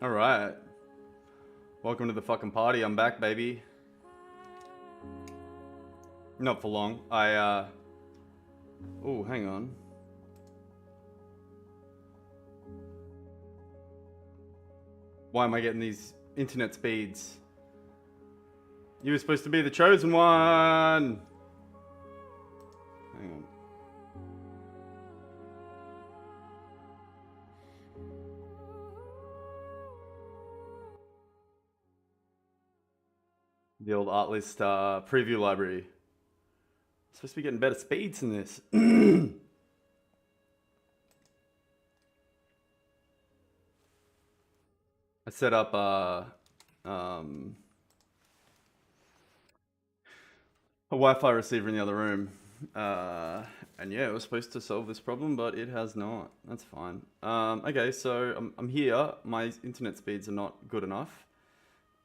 Alright. Welcome to the fucking party. I'm back, baby. Not for long. Oh, hang on. Why am I getting these internet speeds? You were supposed to be the chosen one! Hang on. The old Artlist preview library. Supposed to be getting better speeds than this. I set up a Wi-Fi receiver in the other room. And yeah, it was supposed to solve this problem, but it has not. That's fine. Okay, so I'm here. My internet speeds are not good enough,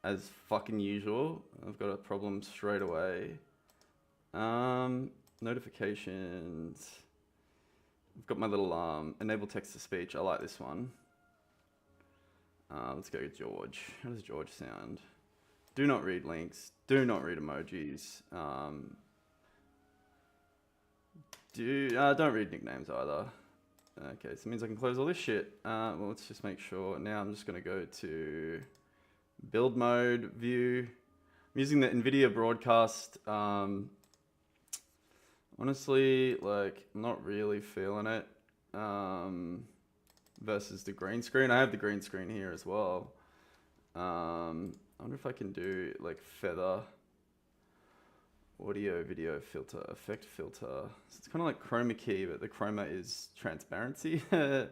as fucking usual. I've got a problem straight away. Notifications. I've got my little enable text to speech. I like this one. Let's go with George. How does George sound? Do not read links. Do not read emojis. Don't read nicknames either. Okay, so it means I can close all this shit. Well, let's just make sure. Now I'm just gonna go to build mode view. I'm using the NVIDIA broadcast. Honestly, like, I'm not really feeling it. Versus the green screen. I have the green screen here as well. I wonder if I can do like feather, audio, video filter, effect filter. So it's kind of like chroma key, but the chroma is transparency. That's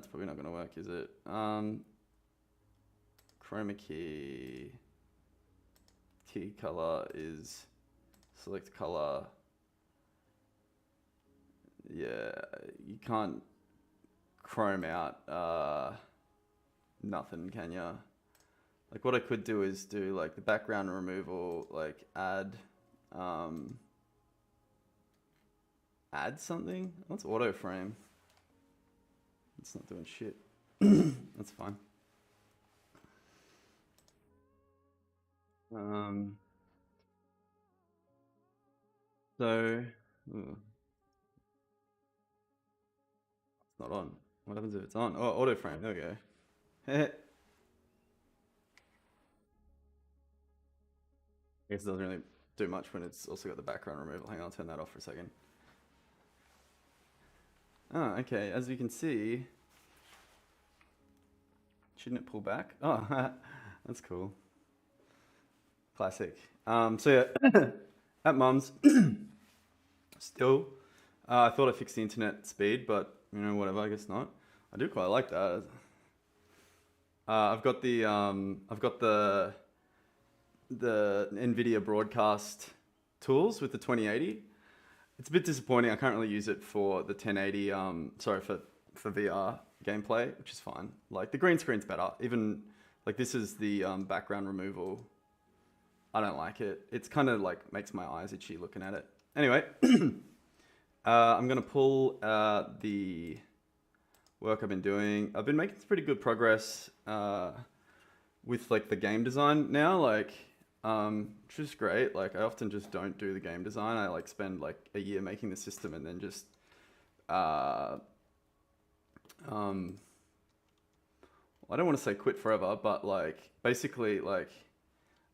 probably not going to work, is it? Chroma key color is select color. Yeah, you can't chrome out nothing, can ya? Like what I could do is do like the background removal, like add something. What's auto frame? It's not doing shit. That's fine. So it's not on. What happens if it's on? Oh, auto frame. There we go. I guess it doesn't really do much when it's also got the background removal. Hang on, I'll turn that off for a second. Oh, okay. As you can see, shouldn't it pull back? Oh, that's cool. Classic. So yeah, at mum's, still, I thought I fixed the internet speed, but you know, whatever. I guess not. I do quite like that. I've got the NVIDIA broadcast tools with the 2080. It's a bit disappointing. I can't really use it for the 1080. Sorry for VR gameplay, which is fine. Like the green screen's better. Even like this is the background removal. I don't like it. It's kind of like makes my eyes itchy looking at it. Anyway, I'm gonna pull the work I've been doing. I've been making pretty good progress with like the game design now, like which is great. Like I often just don't do the game design. I like spend like a year making the system and then just I don't want to say quit forever, but like basically like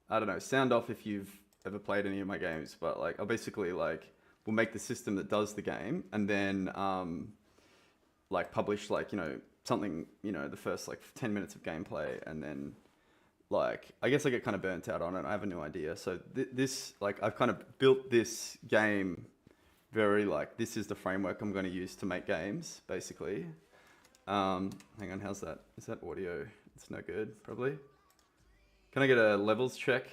I don't know, sound off if you've ever played any of my games, but like I'll basically like we'll make the system that does the game and then like publish like, you know, something, you know, the first like 10 minutes of gameplay and then like I guess I get kind of burnt out on it. I have a new idea. So this like I've kind of built this game very like this is the framework I'm going to use to make games basically. Hang on, how's that? Is that audio? It's no good, probably. Can I get a levels check?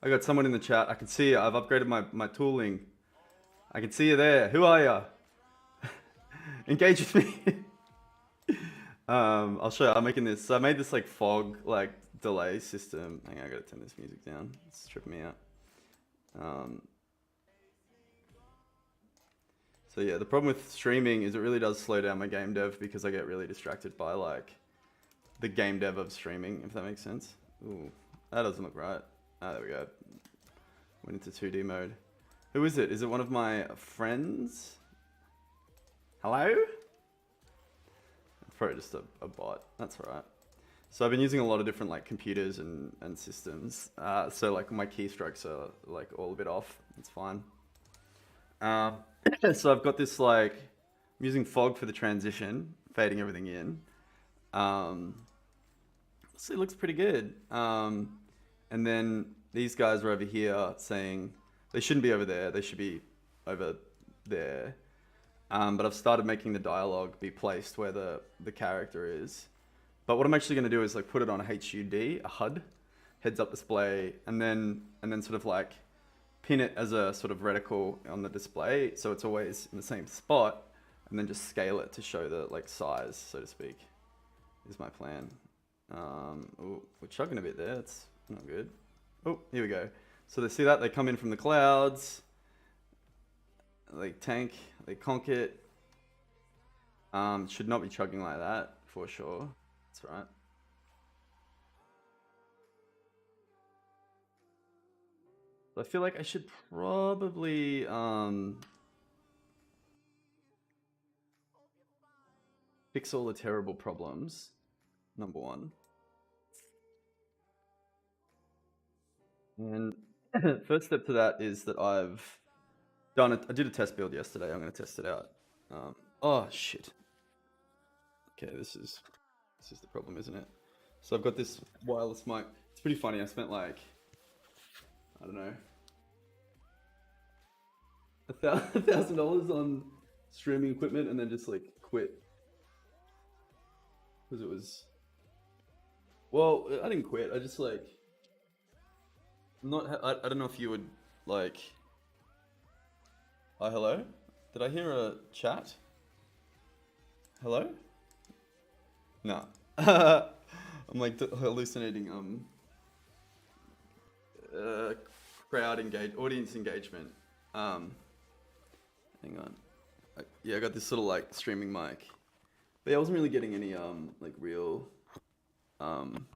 I got someone in the chat. I can see you. I've upgraded my tooling. I can see you there. Who are you? Engage with me. I'll show you. I'm making this. So I made this like fog like delay system. Hang on, I gotta turn this music down. It's tripping me out. So yeah, the problem with streaming is it really does slow down my game dev because I get really distracted by like the game dev of streaming, if that makes sense. Ooh, that doesn't look right. Ah, there we go. Went into 2D mode. Who is it? Is it one of my friends? Hello? Probably just a bot. That's all right. So I've been using a lot of different like computers and systems. So like my keystrokes are like all a bit off. It's fine. Um, so I've got this like I'm using fog for the transition, fading everything in. Um, so it looks pretty good. And then these guys are over here saying they shouldn't be over there. They should be over there. But I've started making the dialogue be placed where the character is. But what I'm actually going to do is like put it on a HUD, a HUD, heads up display, and then sort of like pin it as a sort of reticle on the display, so it's always in the same spot, and then just scale it to show the like size, so to speak. Is my plan. Ooh, we're chugging a bit there. That's not good. Oh, here we go. So they see that they come in from the clouds. They tank, they conk it. Should not be chugging like that for sure. That's right. I feel like I should probably fix all the terrible problems. Number one. And first step to that is that I've done it. I did a test build yesterday. I'm going to test it out. Oh shit. Okay, this is the problem, isn't it? So I've got this wireless mic. It's pretty funny. I spent like I don't know $1,000 on streaming equipment and then just like quit because it was. Well, I didn't quit. I just like not. I don't know if you would like. Oh, hello. Did I hear a chat? Hello? No. I'm like hallucinating. Crowd engage, audience engagement. Hang on. Yeah, I got this sort of like streaming mic, but yeah, I wasn't really getting any like real um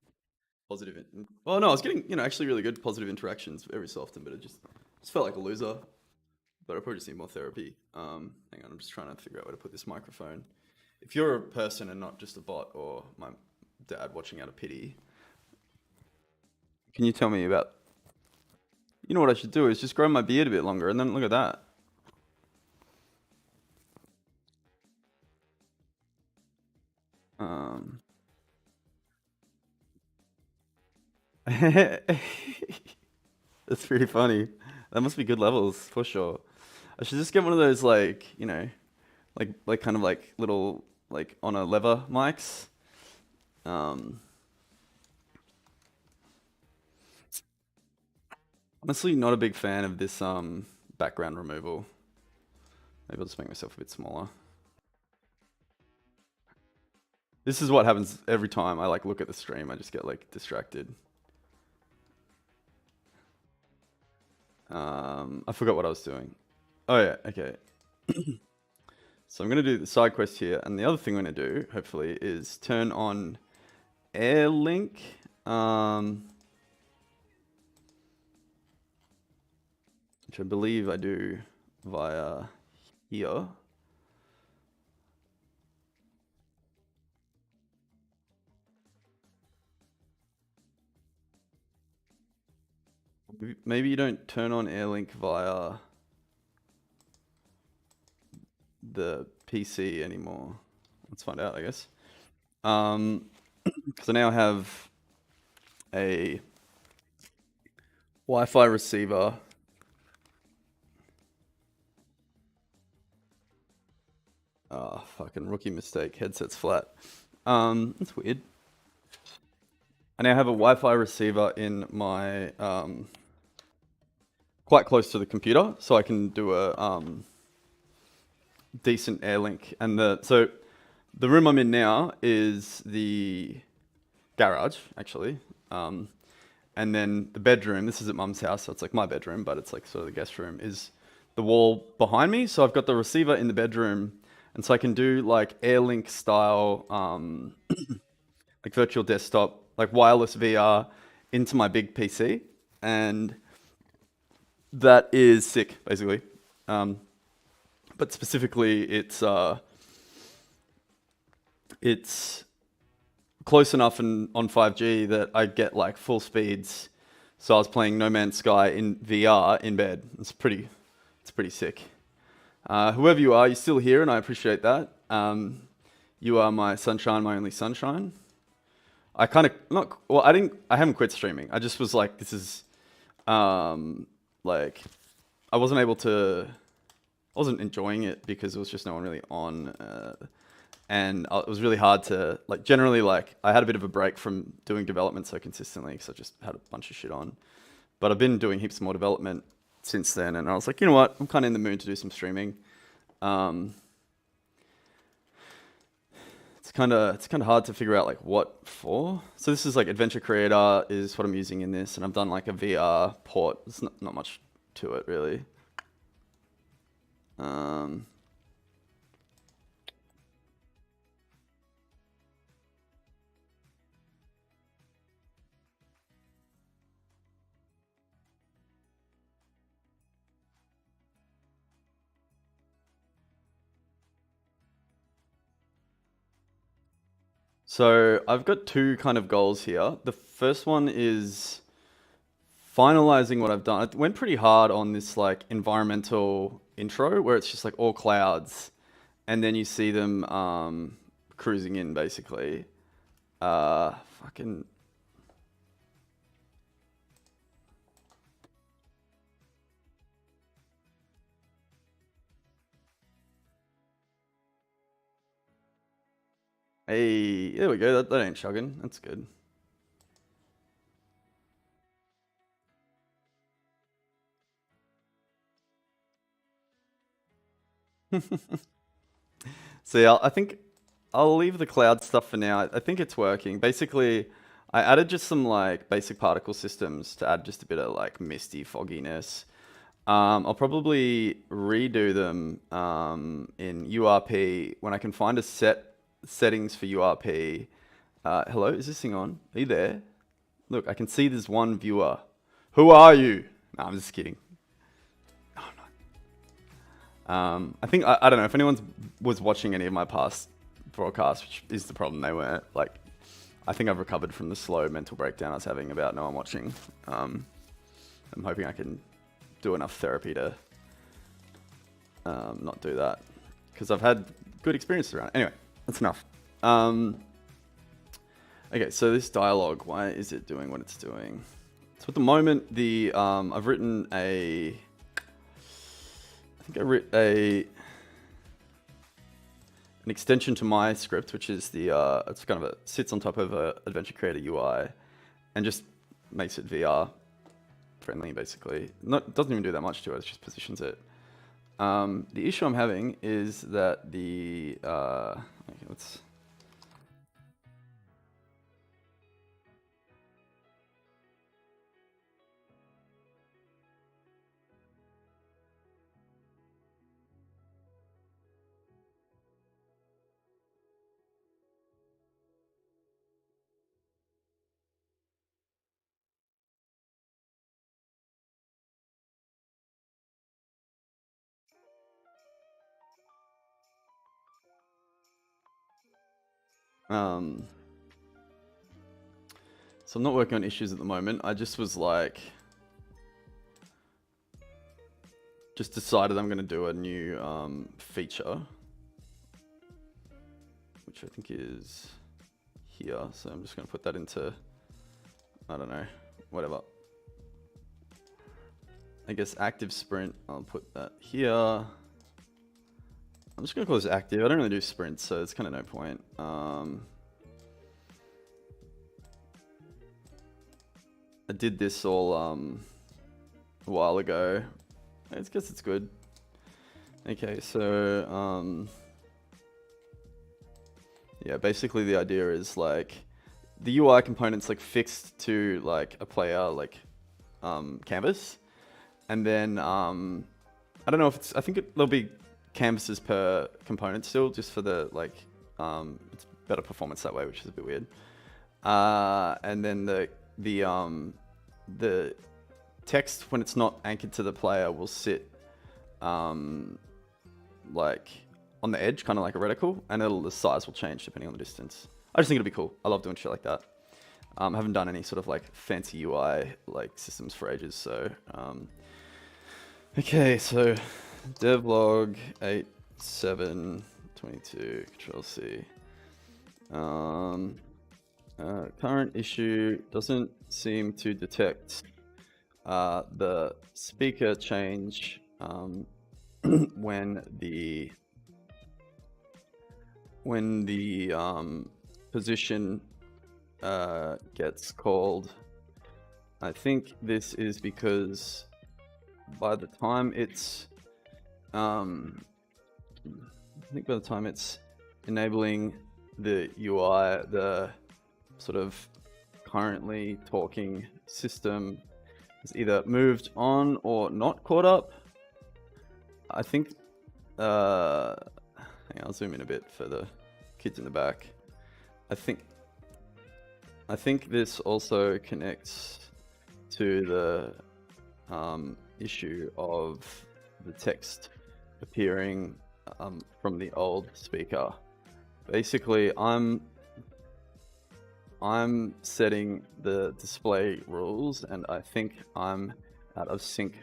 positive. Well, no, I was getting actually really good positive interactions every so often, but it just felt like a loser. But I probably just need more therapy. Hang on, I'm just trying to figure out where to put this microphone. If you're a person and not just a bot or my dad watching out of pity, can you tell me about? You know what I should do is just grow my beard a bit longer, and then look at that. Um, that's pretty funny. That must be good levels for sure. I should just get one of those like like kind of like little like on a lever mics. Um, Honestly, not a big fan of this background removal. Maybe I'll just make myself a bit smaller. This is what happens every time I like look at the stream. I just get like distracted. I forgot what I was doing. Oh yeah, okay. So I'm gonna do the side quest here, and the other thing I'm gonna do, hopefully, is turn on air link. Which I believe I do via here. Maybe you don't turn on Airlink via the PC anymore. Let's find out, I guess. Because I now have a Wi-Fi receiver. Oh, fucking rookie mistake. Headset's flat. That's weird. I now have a Wi-Fi receiver in my quite close to the computer, so I can do a decent air link. And so the room I'm in now is the garage, actually. And then the bedroom, this is at mum's house, so it's like my bedroom, but it's like sort of the guest room, is the wall behind me. So I've got the receiver in the bedroom, and so I can do like Airlink style like virtual desktop, like wireless VR into my big PC, and that is sick, basically. But specifically, it's close enough on 5G that I get like full speeds. So I was playing No Man's Sky in VR in bed. It's pretty sick. Whoever you are, you're still here, and I appreciate that. You are my sunshine, my only sunshine. I kind of not well. I haven't quit streaming. I just was like, this is like I wasn't able to. I wasn't enjoying it because there was just no one really on, and it was really hard to like. Generally, like I had a bit of a break from doing development so consistently because I just had a bunch of shit on. But I've been doing heaps more development since then, and I was like, you know what? I'm kind of in the mood to do some streaming. It's kind of hard to figure out like what for. So this is like Adventure Creator is what I'm using in this, and I've done like a VR port. There's not much to it really. Um, so I've got two kind of goals here. The first one is finalizing what I've done. I went pretty hard on this like environmental intro where it's just like all clouds, and then you see them cruising in basically. Fucking hey, there we go. That ain't chugging. That's good. So yeah, I think I'll leave the cloud stuff for now. I think it's working. Basically, I added just some like basic particle systems to add just a bit of like misty fogginess. I'll probably redo them in URP when I can find a settings for URP. Hello, is this thing on? Are you there? Look, I can see there's one viewer. Who are you? No, I'm just kidding. I think I don't know if anyone was watching any of my past broadcasts, which is the problem. They weren't like. I think I've recovered from the slow mental breakdown I was having about no one watching. I'm hoping I can do enough therapy to not do that because I've had good experiences around it. Anyway, that's enough. Okay, so this dialogue, why is it doing what it's doing? So at the moment, I've written I think I wrote an extension to my script, which is it's kind of sits on top of a Adventure Creator UI, and just makes it VR friendly, basically. Doesn't even do that much to it. It just positions it. The issue I'm having is that okay, let's. So I'm not working on issues at the moment. I just was like, just decided I'm going to do a new feature, which I think is here. So I'm just going to put that into, I don't know, whatever. I guess active sprint, I'll put that here. I'm just going to call this active. I don't really do sprints, so it's kind of no point. I did this all a while ago. I guess it's good. Okay, so yeah, basically the idea is like the UI component's like fixed to like a player like canvas, and then I don't know if it's. I think there'll be canvases per component still, just for the like it's better performance that way, which is a bit weird. And then the text, when it's not anchored to the player, will sit like on the edge, kind of like a reticle, and the size will change depending on the distance. I just think it'll be cool. I love doing shit like that. I haven't done any sort of like fancy UI like systems for ages, so okay, so devlog 8722 Control C. Current issue doesn't seem to detect the speaker change when the position gets called. I think this is because by the time it's enabling the UI, the sort of currently talking system is either moved on or not caught up. I think, hang on, I'll zoom in a bit for the kids in the back. I think this also connects to the issue of the text appearing from the old speaker. Basically, I'm setting the display rules, and I think I'm out of sync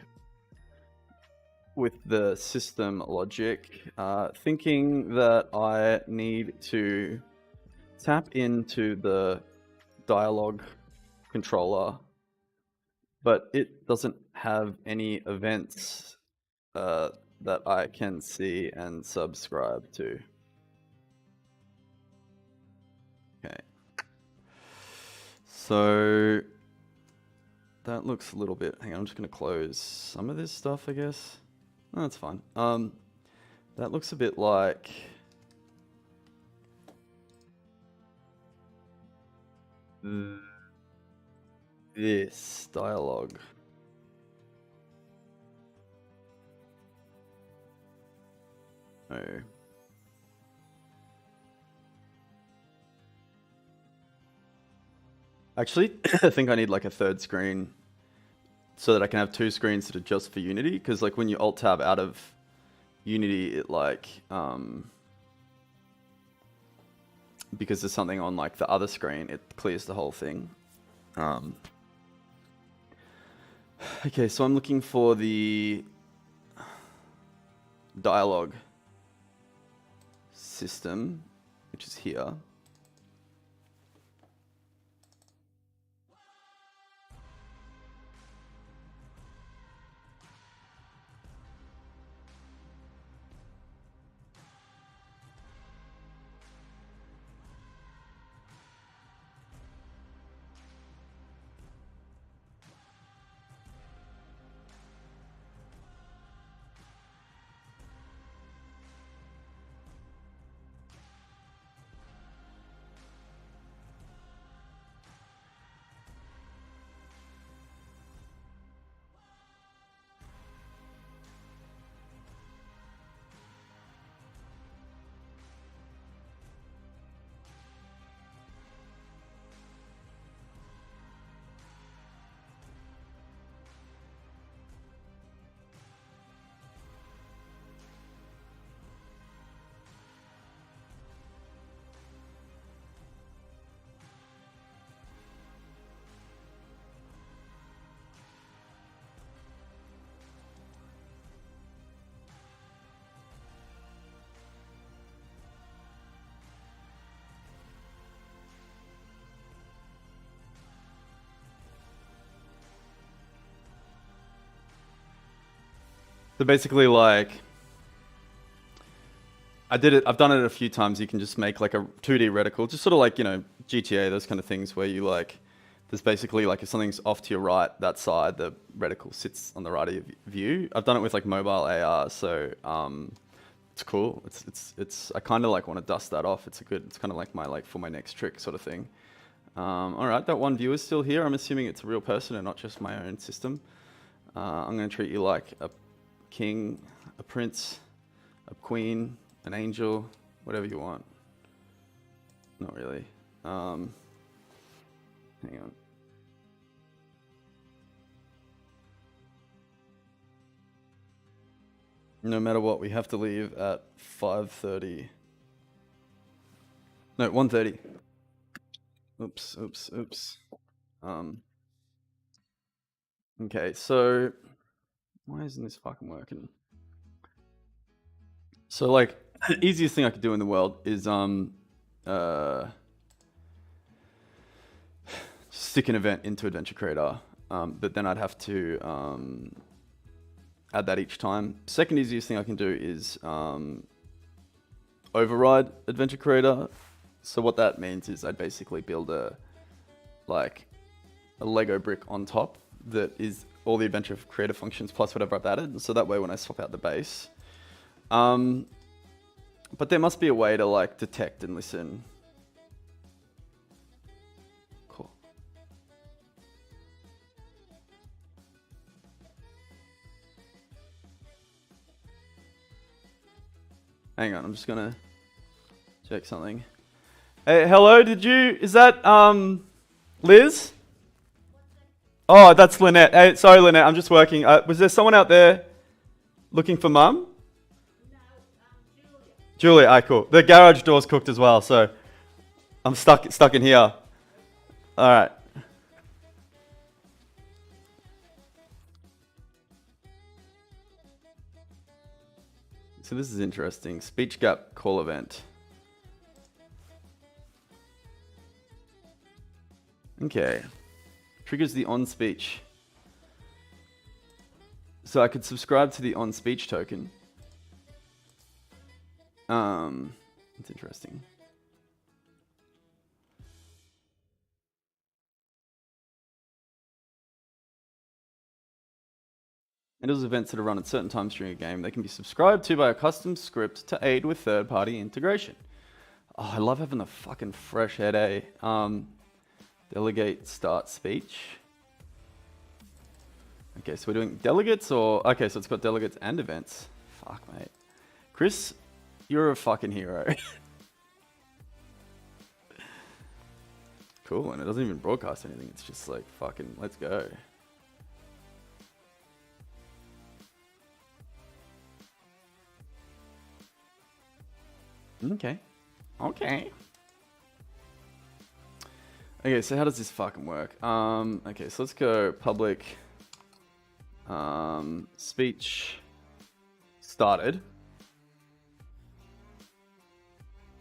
with the system logic, thinking that I need to tap into the dialogue controller, but it doesn't have any events that I can see and subscribe to. Okay. So that looks a little bit, hang on, I'm just gonna close some of this stuff, I guess. No, that's fine. That looks a bit like this dialogue. Oh. Actually, I think I need like a third screen so that I can have two screens that are just for Unity, because like when you alt tab out of Unity, it like because there's something on like the other screen, it clears the whole thing. Okay, so I'm looking for the dialogue system, which is here. So basically, like, I've done it a few times. You can just make like a 2D reticle, just sort of like, you know, GTA, those kind of things where you like, there's basically like if something's off to your right, that side, the reticle sits on the right of your view. I've done it with like mobile AR, so it's cool. It's I kind of like want to dust that off. It's kind of like my like for my next trick sort of thing. All right, that one viewer's still here. I'm assuming it's a real person and not just my own system. I'm going to treat you like a king, a prince, a queen, an angel, whatever you want. Not really. Hang on. No matter what, we have to leave at 5:30. No, 1:30. Oops. Okay, so why isn't this fucking working? So like, the easiest thing I could do in the world is stick an event into Adventure Creator, but then I'd have to add that each time. Second easiest thing I can do is override Adventure Creator. So what that means is I'd basically build a Lego brick on top that is all the Adventure Creator functions plus whatever I've added. So that way when I swap out the base. But there must be a way to like detect and listen. Cool. Hang on, I'm just gonna check something. Hey, hello, is that Liz? Oh, that's Lynette. Hey, sorry Lynette, I'm just working. Was there someone out there looking for Mum? No, Julia. Julia, cool. The garage door's cooked as well, so I'm stuck in here. Alright. So this is interesting. Speech gap call event. Okay. Triggers the on speech. So I could subscribe to the on speech token. It's interesting. Handles events that are run at certain times during a game. They can be subscribed to by a custom script to aid with third-party integration. Oh, I love having the fucking fresh head, eh? Delegate start speech. Okay, so we're doing delegates or... Okay, so it's got delegates and events. Fuck, mate. Chris, you're a fucking hero. Cool, and it doesn't even broadcast anything. It's just like, fucking, let's go. Okay. Okay, so how does this fucking work? Okay, so let's go public speech started.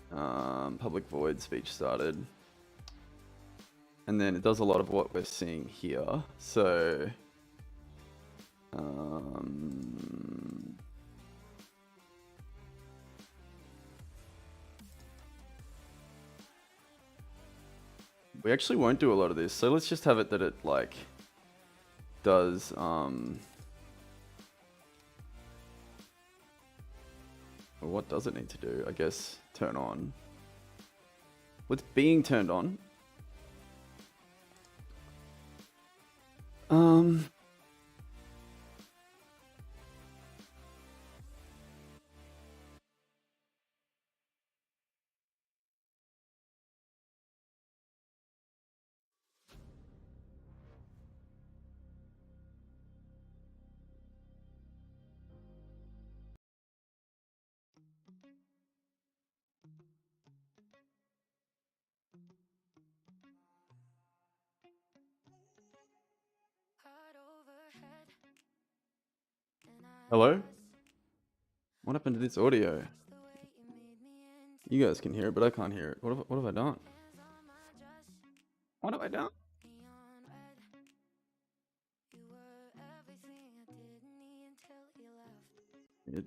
Public void speech started. And then it does a lot of what we're seeing here. So we actually won't do a lot of this, so let's just have it that it like does what does it need to do? I guess turn on. What's being turned on? Hello? What happened to this audio? You guys can hear it, but I can't hear it. What have I done? What have I done? It...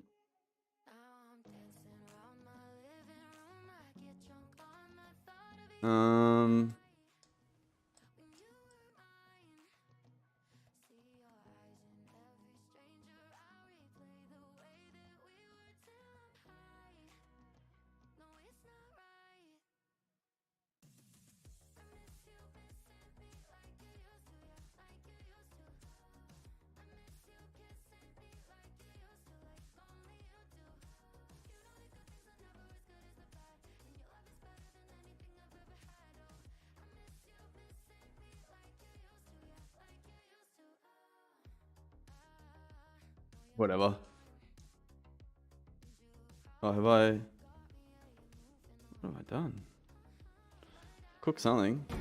Whatever. Oh, have I? What have I done? Cook something. I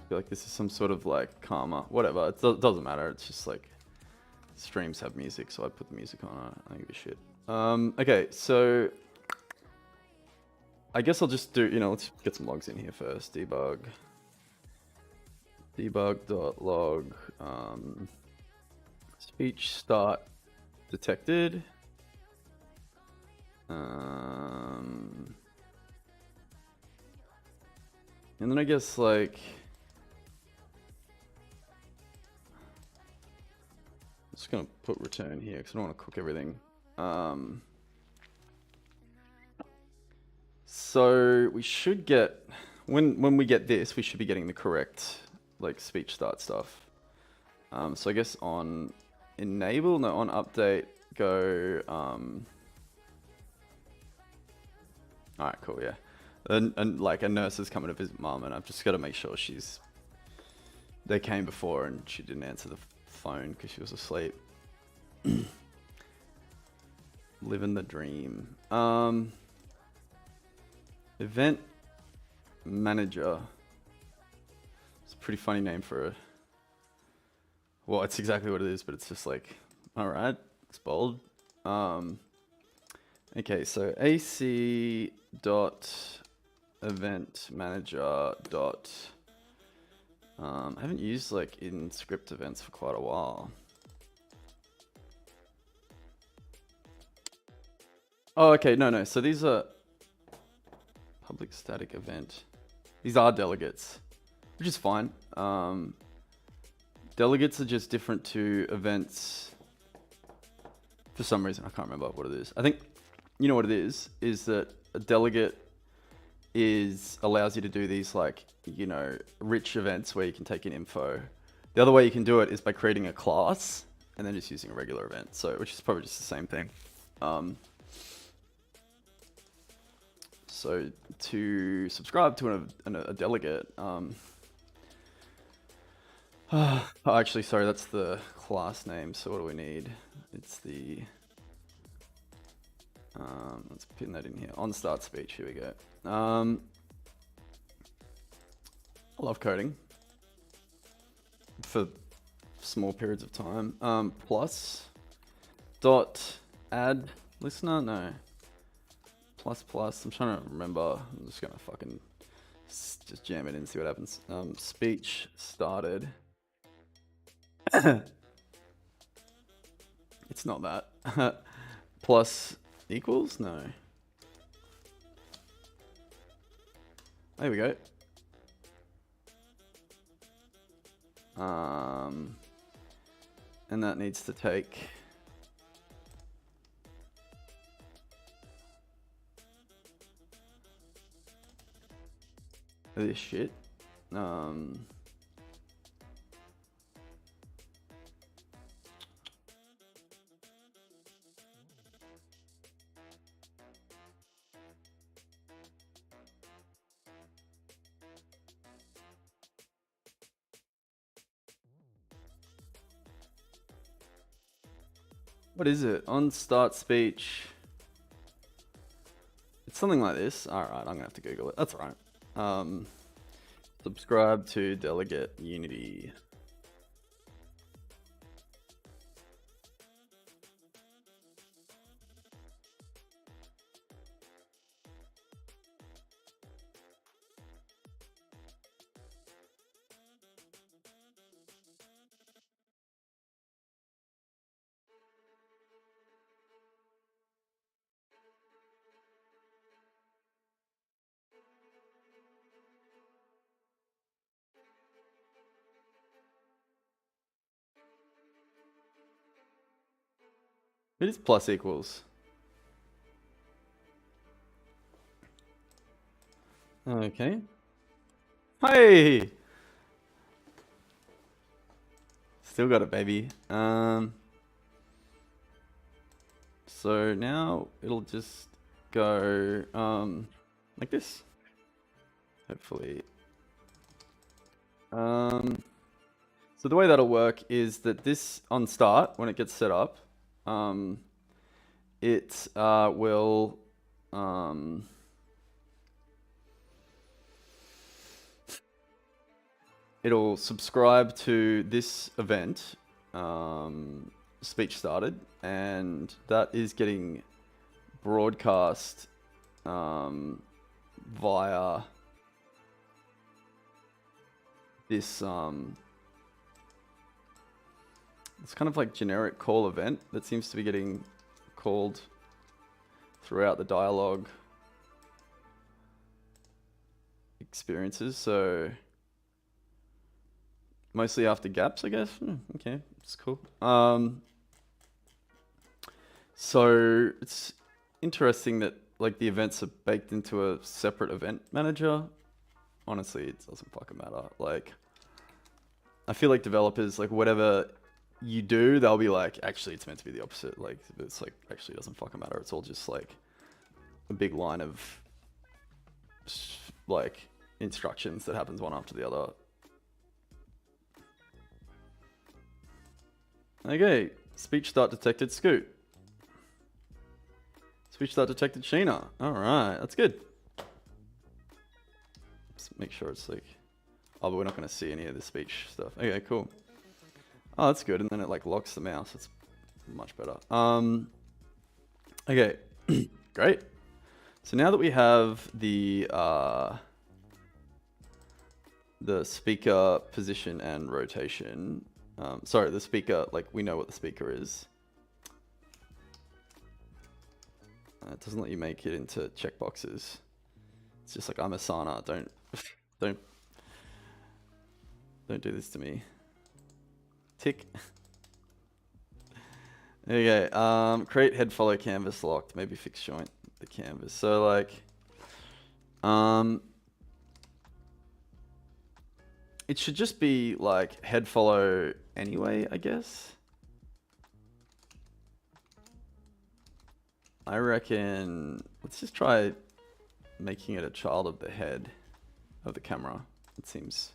feel like this is some sort of like karma. Whatever. It doesn't matter. It's just like streams have music, so I put the music on. I don't give a shit. Okay, so I guess I'll just do, let's get some logs in here first. Debug.log, speech start detected. And then I guess like, I'm just gonna put return here because I don't want to cook everything. So we should get, when we get this, we should be getting the correct like speech start stuff. So I guess on enable, no, on update, go, alright, cool, yeah. And like a nurse is coming to visit mom, and I've just got to make sure they came before and she didn't answer the phone because she was asleep. Living the dream. Event manager. It's a pretty funny name for it. Well, it's exactly what it is, but it's just like, alright, it's bold. Okay, so AC dot event manager dot. I haven't used like in script events for quite a while. Oh, okay, no. So these are public static event. These are delegates, which is fine. Delegates are just different to events. For some reason, I can't remember what it is. I think, you know what it is that a delegate allows you to do these like, rich events where you can take in info. The other way you can do it is by creating a class and then just using a regular event. So, which is probably just the same thing. So to subscribe to a delegate, oh, actually, sorry, that's the class name. So what do we need? It's the, let's pin that in here. On start speech, here we go. I love coding for small periods of time. Plus dot add listener, no. Plus, I'm trying to remember. I'm just gonna fucking just jam it in and see what happens. Speech started. It's not that. Plus equals? No. There we go. And that needs to take this shit. What is it? On start speech. It's something like this. Alright, I'm gonna have to Google it. That's alright. Subscribe to delegate Unity. It is plus equals. Okay. Hey! Still got it, baby. So now it'll just go like this. Hopefully. So the way that'll work is that this on start, when it gets set up, it will it'll subscribe to this event, speech started, and that is getting broadcast via this it's kind of like generic call event that seems to be getting called throughout the dialogue experiences. So mostly after gaps, I guess. Okay, it's cool. So it's interesting that like the events are baked into a separate event manager. Honestly, it doesn't fucking matter. Like, I feel like developers, like whatever you do, they'll be like, actually, it's meant to be the opposite. Like, it's like, actually doesn't fucking matter. It's all just like a big line of like instructions that happens one after the other. Okay, speech start detected Scoot. Speech start detected Sheena. Alright, that's good. Let's make sure it's like... Oh, but we're not going to see any of the speech stuff. Okay, cool. Oh, that's good. And then it like locks the mouse. It's much better. Okay, great. So now that we have the speaker position and rotation, sorry, the speaker, like we know what the speaker is. It doesn't let you make it into checkboxes. It's just like, I'm Asana, don't do this to me. Tick. Okay, create head follow canvas locked, maybe fix joint the canvas. So like, it should just be like head follow anyway, I guess. I reckon, let's just try making it a child of the head of the camera. It seems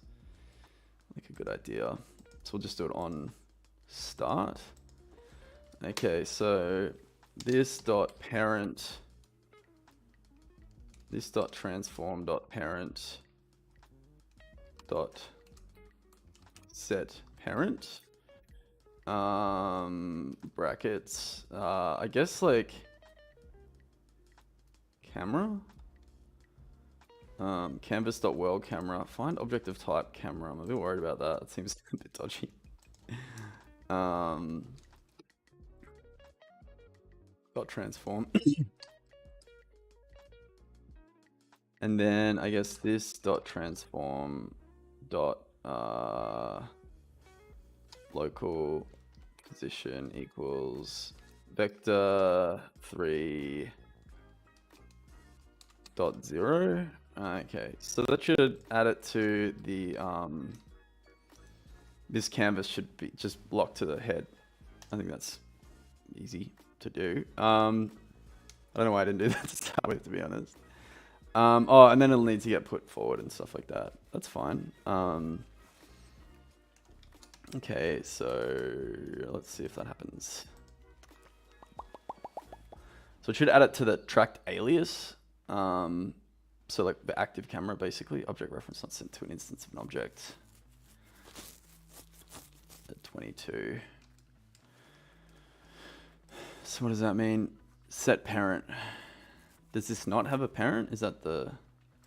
like a good idea. So we'll just do it on start. Okay, so this dot parent, this dot transform dot parent dot set parent, brackets, I guess like camera, canvas dot world camera, find object of type camera. I'm a bit worried about that. It seems a bit dodgy. Dot transform. And then I guess this dot transform dot local position equals vector 3 dot 0. Okay, so that should add it to the this canvas should be just locked to the head. I think that's easy to do. I don't know why I didn't do that to start with, to be honest. Oh, and then it'll need to get put forward and stuff like that. That's fine. Okay, so let's see if that happens. So it should add it to the tracked alias. So like the active camera, basically. Object reference not sent to an instance of an object. At 22. So what does that mean? Set parent. Does this not have a parent? Is that the...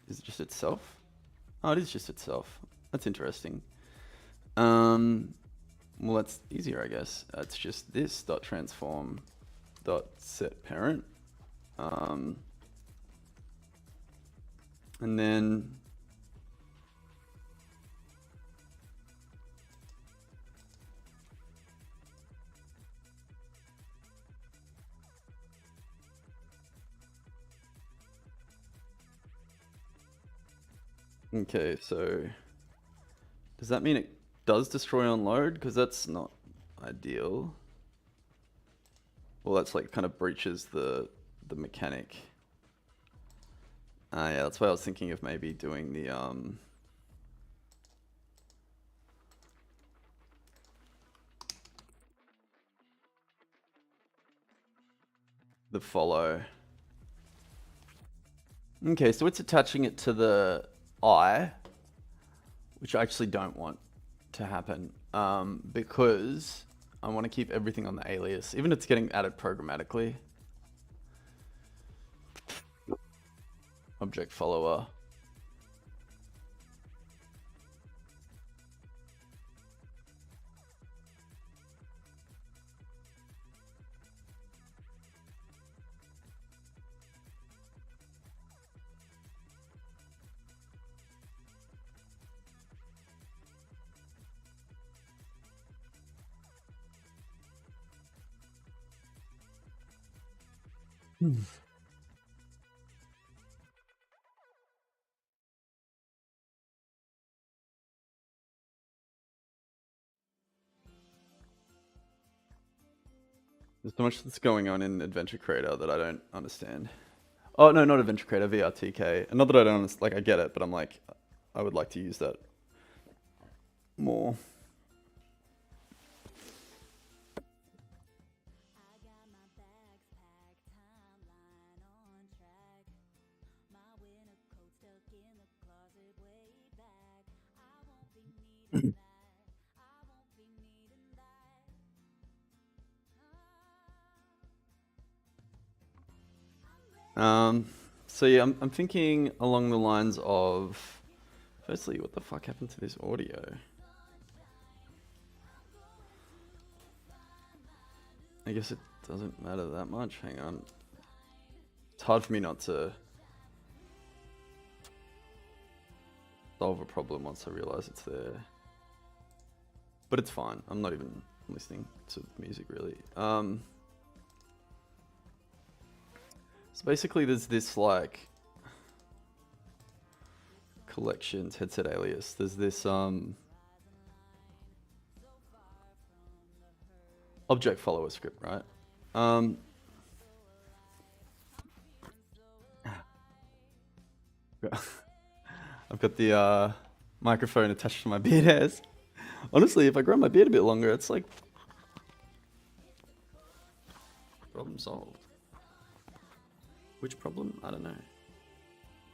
Is it just itself? Oh, it is just itself. That's interesting. Well, that's easier, I guess. It's just this dot transform dot set parent. And then okay, so does that mean it does destroy on load? Because that's not ideal. Well, that's like kind of breaches the mechanic. Yeah, that's why I was thinking of maybe doing the the follow. Okay, so it's attaching it to the eye, which I actually don't want to happen because I want to keep everything on the alias, even if it's getting added programmatically. Object follower. There's so much that's going on in Adventure Creator that I don't understand. Oh no, not Adventure Creator, VRTK. Not that I don't understand, like I get it, but I'm like, I would like to use that more. So yeah, I'm thinking along the lines of, firstly, what the fuck happened to this audio? I guess it doesn't matter that much. Hang on. It's hard for me not to solve a problem once I realize it's there. But it's fine. I'm not even listening to music really. So basically there's this like collections headset alias. There's this object follower script, right? I've got the microphone attached to my beard hairs. Honestly, if I grow my beard a bit longer, it's like problem solved. Which problem? I don't know.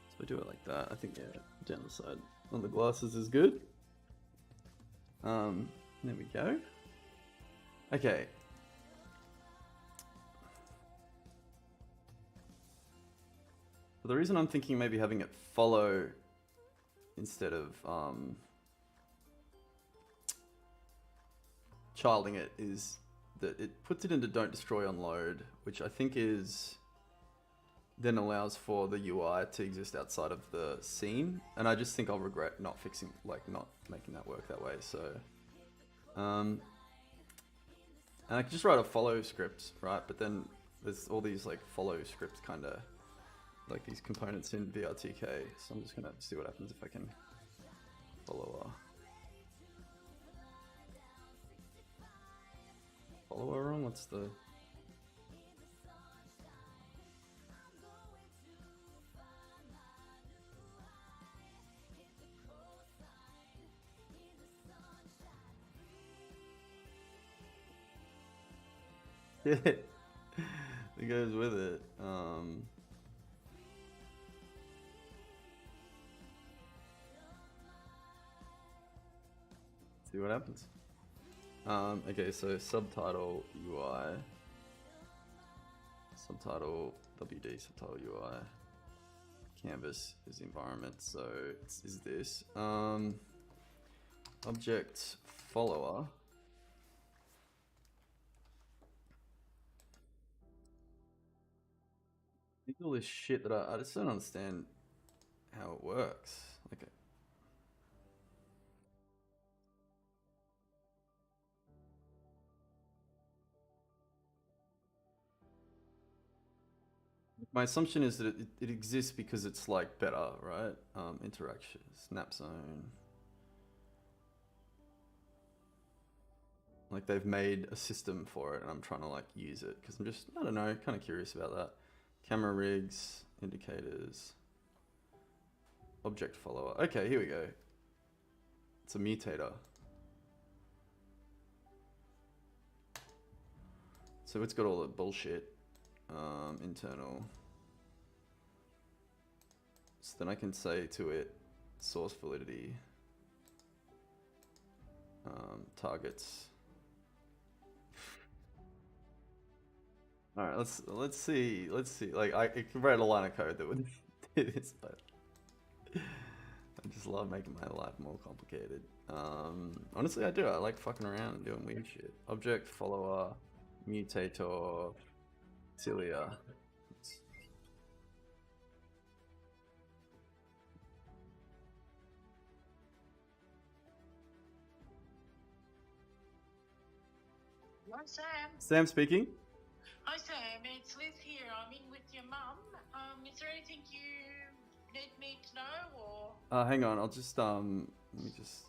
So I do it like that. I think yeah, down the side on the glasses is good. There we go. Okay. But the reason I'm thinking maybe having it follow instead of childing it is that it puts it into don't destroy on load, which I think is then allows for the UI to exist outside of the scene, and I just think I'll regret not fixing, like not making that work that way. So and I can just write a follow script, right? But then there's all these like follow scripts kind of like these components in VRTK, so I'm just gonna see what happens if I can follow follower wrong. What's the it goes with it. See what happens. Okay, so subtitle UI, subtitle WD, subtitle UI, canvas is the environment, so is this. Object follower. All this shit that I just don't understand how it works. Okay. My assumption is that it exists because it's like better, right? Interaction, snap zone. Like they've made a system for it and I'm trying to like use it because I'm just, I don't know, kind of curious about that. Camera rigs, indicators, object follower. Okay, here we go. It's a mutator. So it's got all the bullshit. internal. So then I can say to it, source validity, targets. All right, let's see. Like I can write a line of code that would do this, but I just love making my life more complicated. Honestly, I do. I like fucking around and doing weird shit. Object follower, mutator, cilia. Hi, Sam. Sam speaking. Hi, Sam. It's Liz here. I'm in with your mum. Is there anything you need me to know, or? Hang on. I'll just let me just.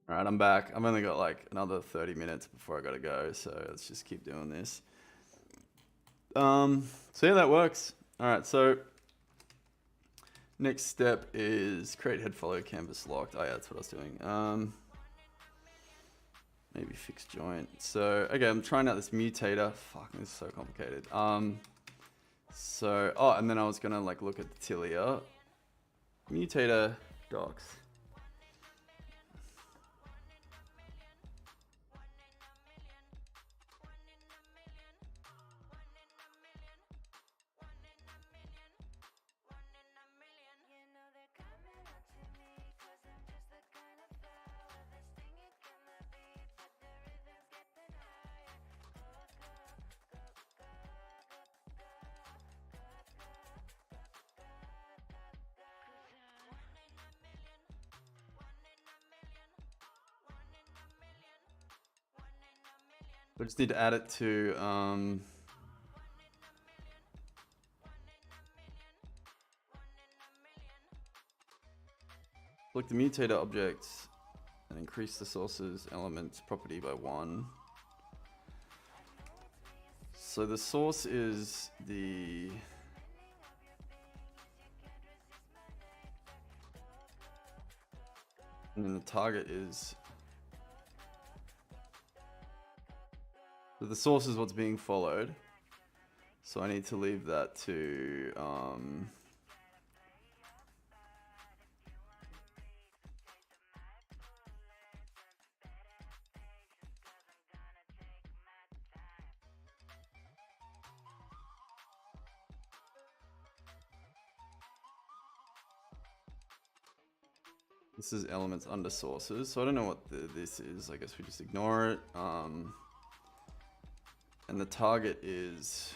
All right, I'm back. I've only got like another 30 minutes before I gotta go, so let's just keep doing this. So yeah, that works. All right, so next step is create head follow canvas locked. Oh yeah, that's what I was doing. Maybe fix joint. So okay, I'm trying out this mutator. Fuck, this is so complicated. So and then I was gonna like look at the tilia. Mutator docs. We just need to add it to select the mutator object and increase the source's element property by 1. So the source is the and then the target is so the source is what's being followed. So I need to leave that to this is elements under sources. So I don't know what this is. I guess we just ignore it. And the target is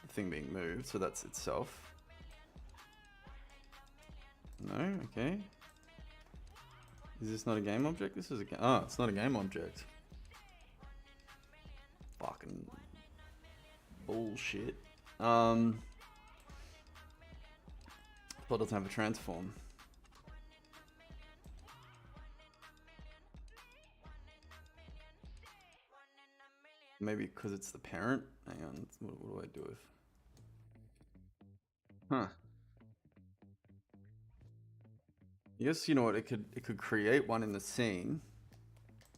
the thing being moved, so that's itself. No, okay. Is this not a game object? This is a game. Oh, it's not a game object. Fucking bullshit. Plot doesn't have a transform. Maybe because it's the parent. Hang on, what do I do with? Huh. Yes, you know what? It could create one in the scene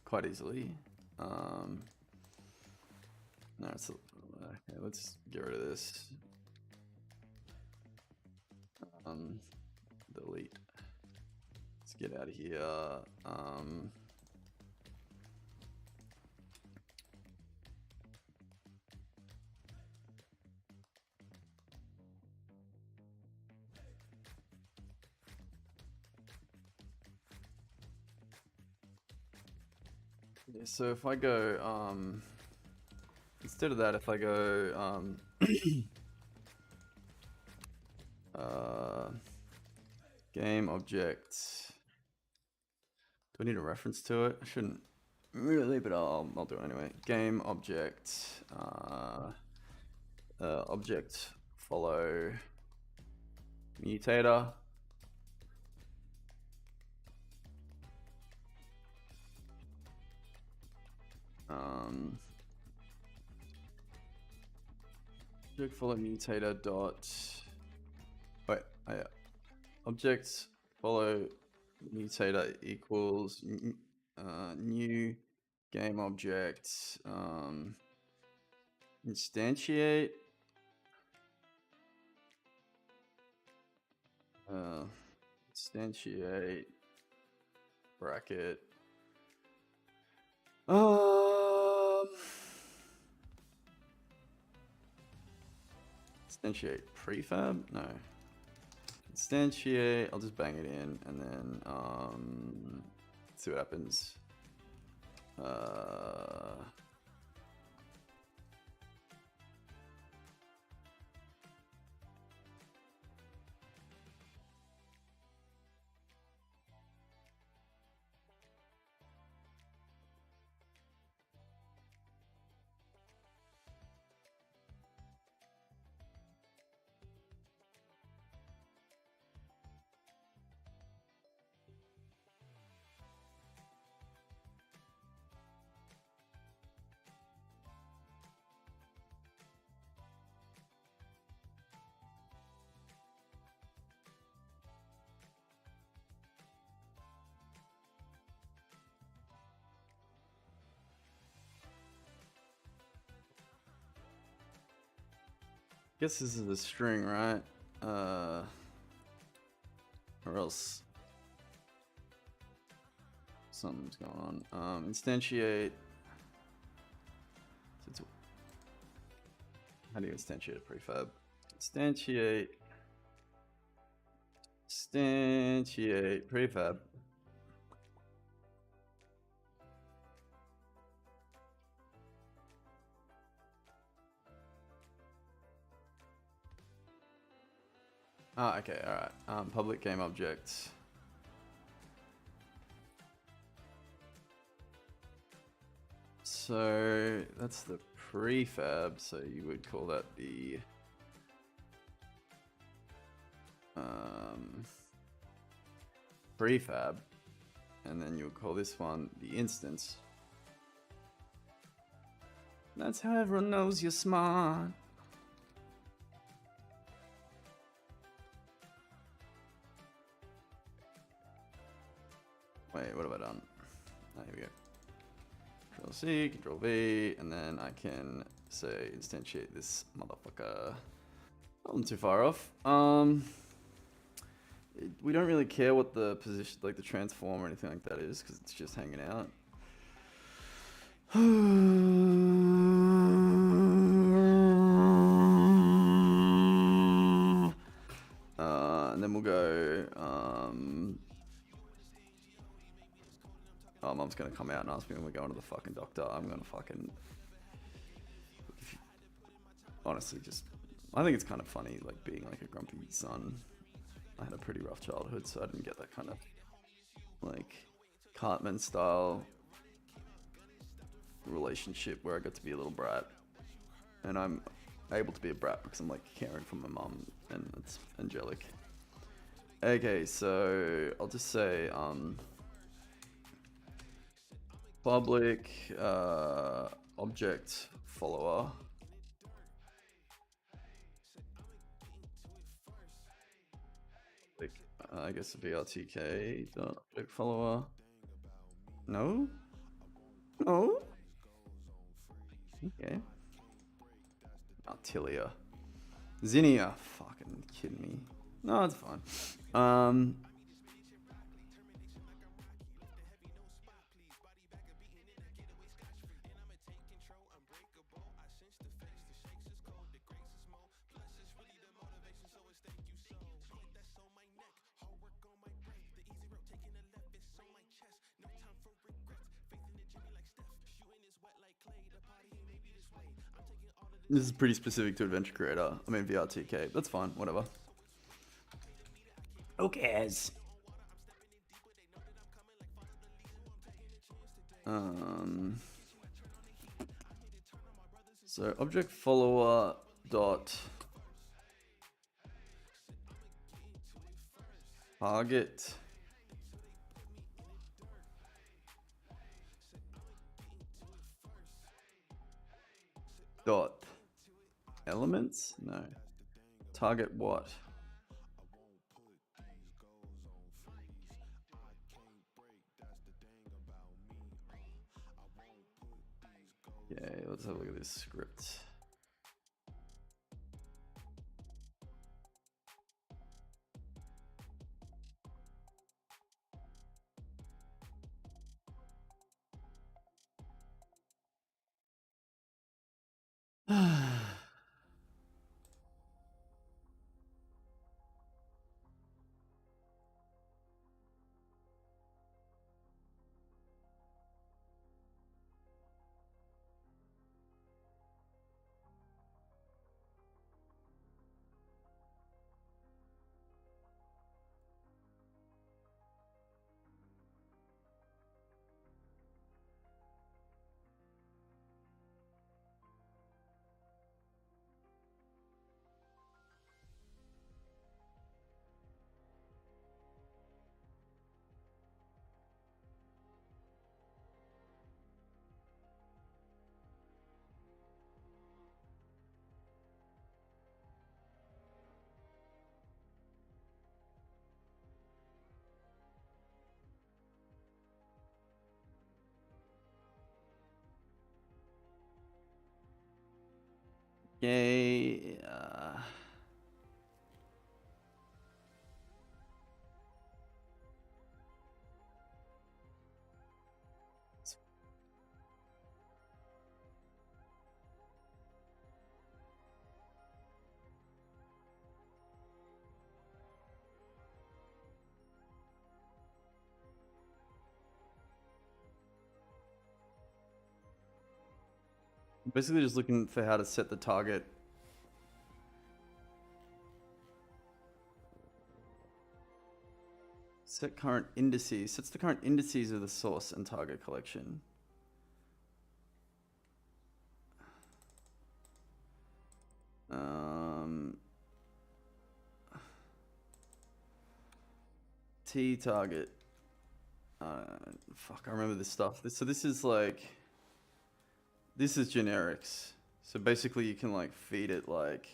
quite easily. No, it's okay. Let's get rid of this. Delete. Let's get out of here. Yeah, so if I go, instead of that, if I go, game object, do I need a reference to it? I shouldn't really, but I'll do it anyway. Game object, object follow mutator. Object follow mutator dot. Wait, object follow mutator equals new game object instantiate instantiate bracket instantiate prefab? No. Instantiate, I'll just bang it in and then see what happens. Guess this is a string, right? Or else something's going on. Instantiate. How do you instantiate a prefab? Instantiate prefab. Ah, okay, alright. Public game object. So that's the prefab, so you would call that the prefab, and then you'll call this one the instance. That's how everyone knows you're smart. Wait, what have I done? Oh, here we go. Control C, Control V, and then I can say instantiate this motherfucker. Not too far off. We don't really care what the position, like the transform or anything like that is, because it's just hanging out. And then we'll go. Oh, Mum's gonna come out and ask me when we're going to the fucking doctor. I'm gonna fucking. Honestly, just. I think it's kind of funny, like being like a grumpy son. I had a pretty rough childhood, so I didn't get that kind of like Cartman style relationship where I got to be a little brat, and I'm able to be a brat because I'm like caring for my mum, and it's angelic. Okay, so I'll just say public object follower. Like I guess a vrtk dot object follower. No. No. Okay. Artilia. Zinnia. Fucking kidding me. No, it's fine. This is pretty specific to Adventure Creator. I mean VRTK. That's fine. Whatever. Who cares? So object follower dot target dot elements? No. Target what? Okay, let's have a look at this script. Okay. Basically just looking for how to set the target. Set current indices. Sets the current indices of the source and target collection. T target. Fuck, I remember this stuff. So this is like, this is generics. So basically you can like feed it like,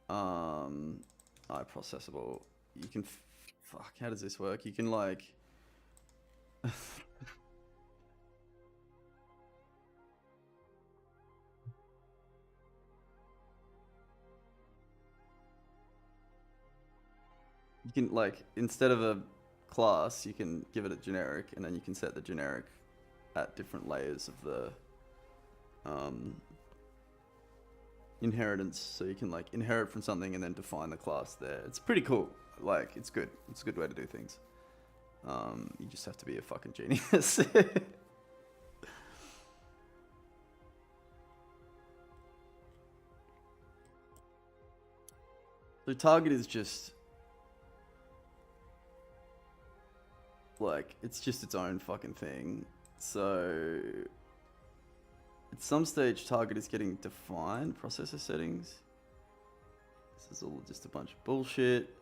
processable. You can, fuck, how does this work? You can like, you can like, instead of a class, you can give it a generic, and then you can set the generic at different layers of the inheritance. So you can like inherit from something and then define the class there. It's pretty cool. Like, it's good. It's a good way to do things. You just have to be a fucking genius. The target is just like, it's just its own fucking thing. So at some stage, target is getting defined. Processor settings. This is all just a bunch of bullshit.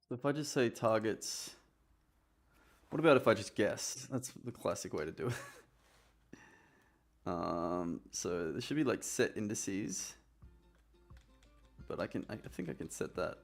So if I just say targets, what about if I just guess? That's the classic way to do it. So there should be like set indices, but I think I can set that.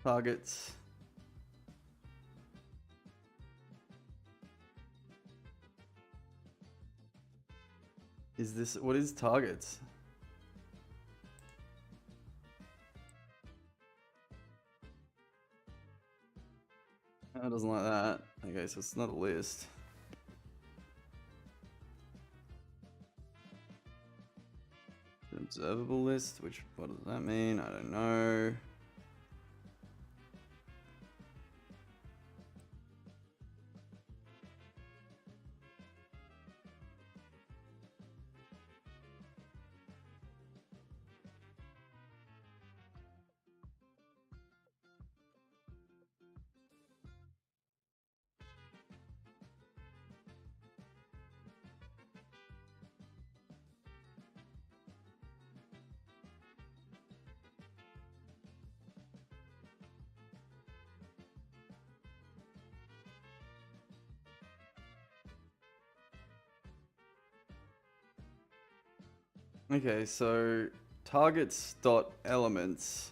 Targets. What is targets? It doesn't like that. Okay, so it's not a list. An observable list, what does that mean? I don't know. Okay, so targets dot elements.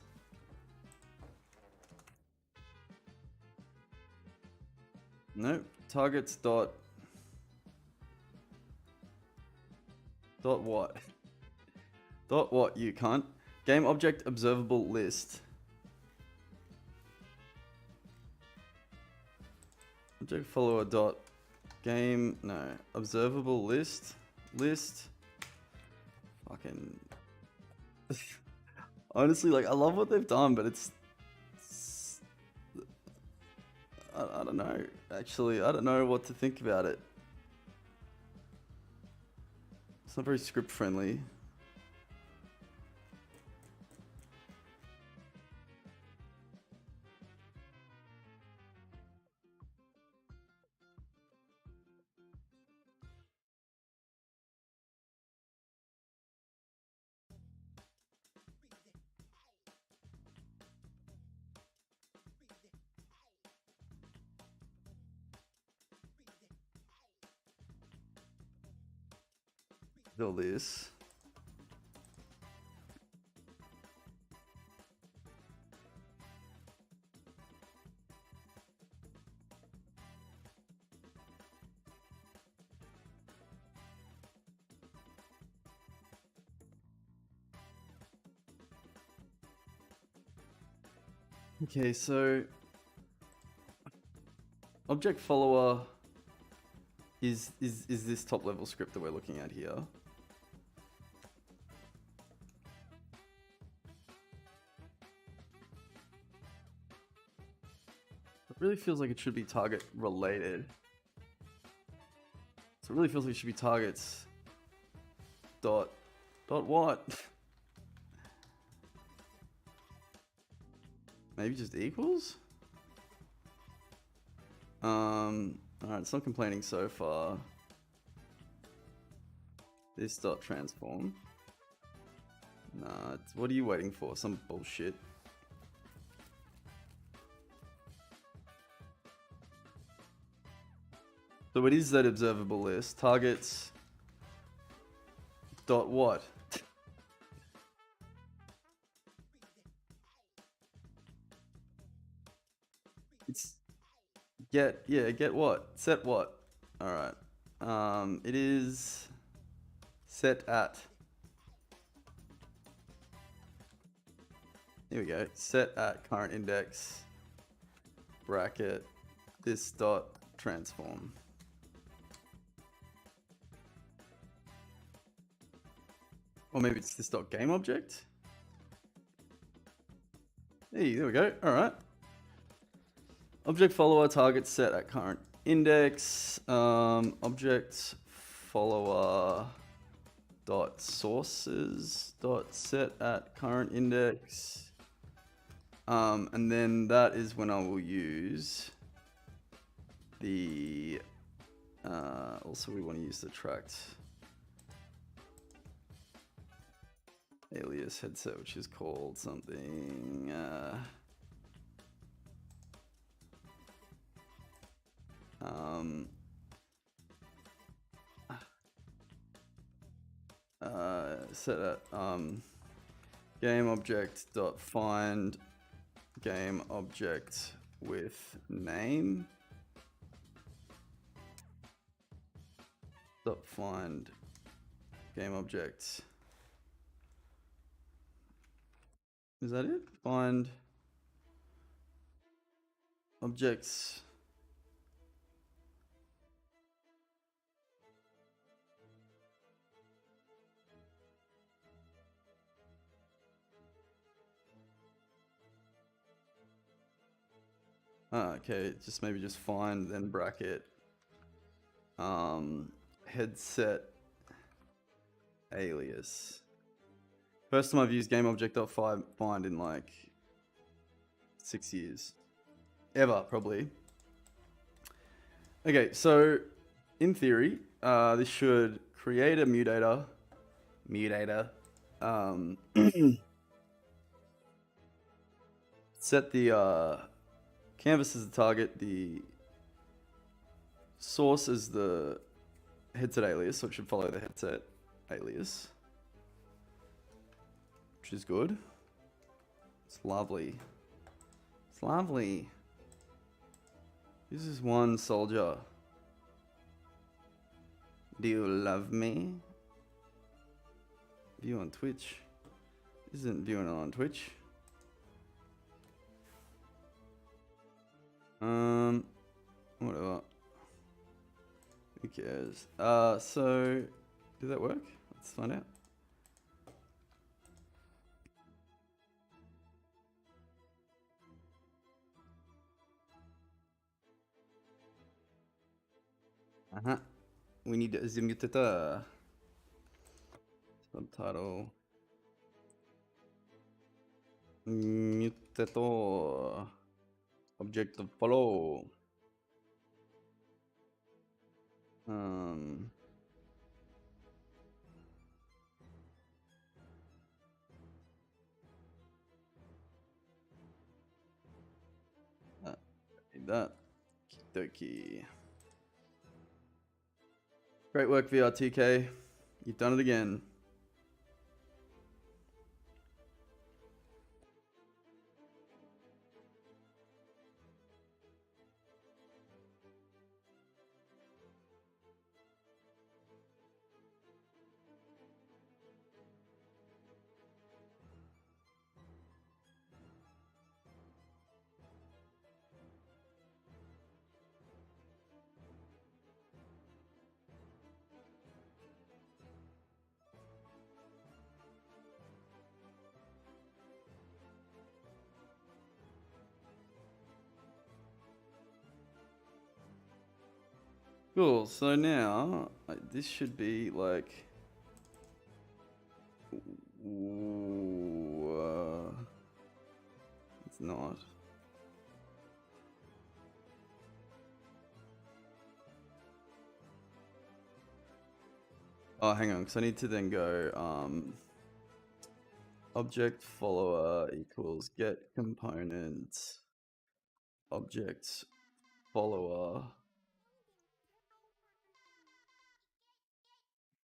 Nope. Targets dot what? Dot what, you cunt? Game object observable list. Object follower dot game, no, observable list. Fucking honestly, like, I love what they've done, but it's I don't know. Actually, I don't know what to think about it. It's not very script friendly. Fill this. Okay, so object follower is this top level script that we're looking at here. It really feels like it should be target related. So it really feels like it should be targets dot what? Maybe just equals? Alright, it's not complaining so far. This dot transform. Nah, what are you waiting for? Some bullshit. So it is that observable list. Targets dot what? It's get what? Set what? Alright. It is set at. Here we go. Set at current index bracket this dot transform. Or maybe it's this dot game object. Hey, there we go. All right. Object follower target set at current index. Object follower dot sources dot set at current index. And then that is when I will use the. Also, we want to use the tracked alias headset, which is called something. Set at game object dot find game object with name dot find game object. Is that it? Find objects. Okay, maybe just find then bracket headset alias. First time I've used GameObject.find in like 6 years. Ever, probably. Okay, so in theory, this should create a mutator. Set the canvas as the target, the source is the headset alias, so it should follow the headset alias, which is good. It's lovely. It's lovely. This is one soldier. Do you love me? View on Twitch. Isn't viewing on Twitch. Whatever. Who cares? So did that work? Let's find out. We need the mutator. Subtitle. Mutator. Object of follow. Need that. Okie dokie. Great work, VRTK. You've done it again. Cool, so now this should be like. It's not. Oh, hang on, because I need to then go object follower equals get component object follower.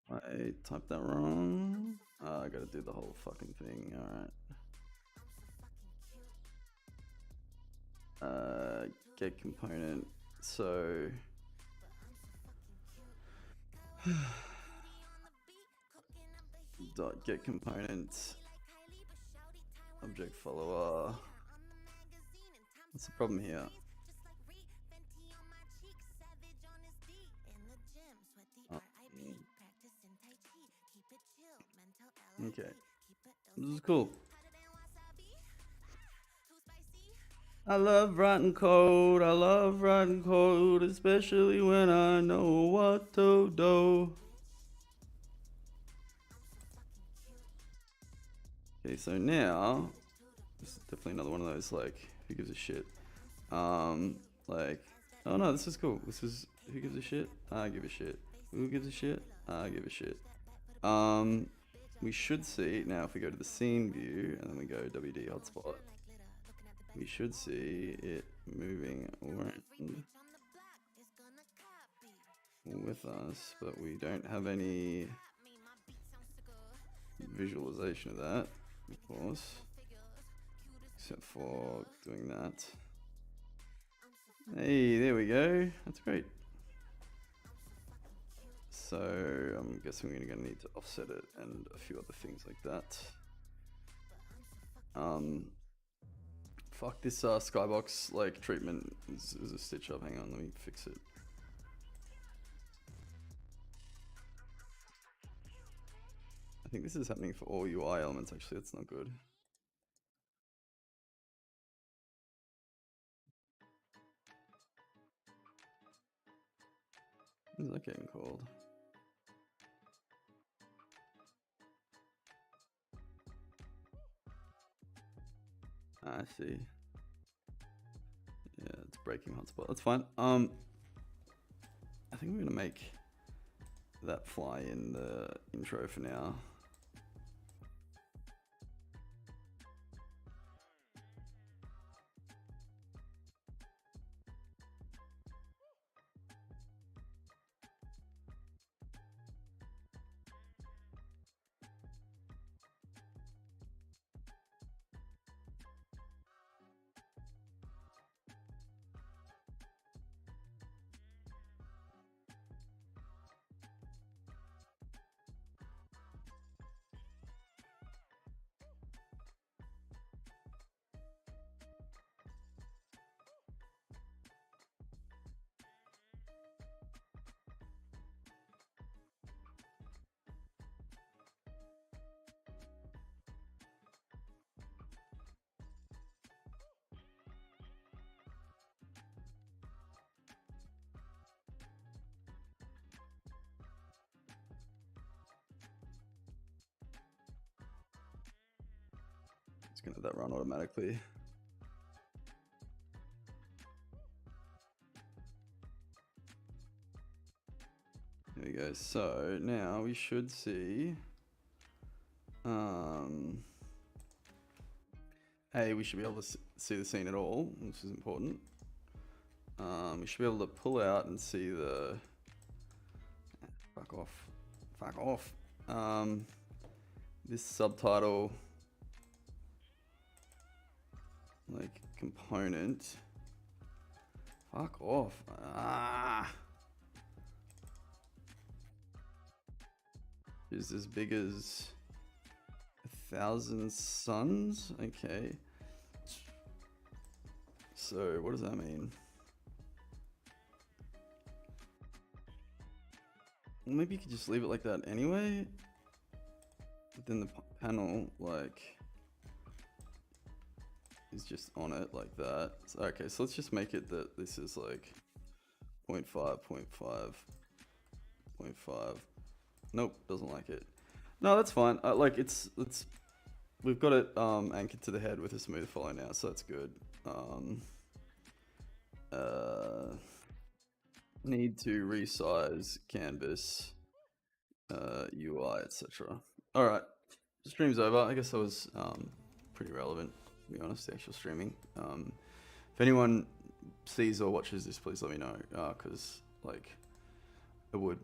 I typed that wrong. I gotta do the whole fucking thing. Alright. Get component. So dot get component object follower. What's the problem here? Okay. This is cool. I love writing code. I love writing code, especially when I know what to do. Okay, so now this is definitely another one of those like who gives a shit. Like, oh no, this is cool. This is who gives a shit? I give a shit. Who gives a shit? I give a shit. We should see now if we go to the scene view and then we go WD hotspot. We should see it moving around with us, but we don't have any visualization of that, of course, except for doing that. Hey, there we go. That's great. So I'm guessing we're gonna need to offset it and a few other things like that. Fuck, this skybox like treatment is a stitch up. Hang on, let me fix it. I think this is happening for all UI elements actually. That's not good. What is that getting called? I see. Yeah, it's breaking hotspot. That's fine. I think we're gonna make that fly in the intro for now. It's gonna have that run automatically. There we go. So now we should see. Hey, we should be able to see the scene at all, which is important. We should be able to pull out and see the. Fuck off. Fuck off. This subtitle, like component. Fuck off. Is as big as 1,000 suns? Okay. So what does that mean? Well, maybe you could just leave it like that anyway. But then the panel, like, is just on it like that. So, okay, so let's just make it that this is like 0.5, 0.5, 0.5. Nope, doesn't like it. No, that's fine. Like we've got it anchored to the head with a smooth follow now, so that's good. Need to resize canvas, UI, etc. All right, stream's over. I guess that was pretty relevant, to be honest. The actual streaming. If anyone sees or watches this, please let me know, because like it would.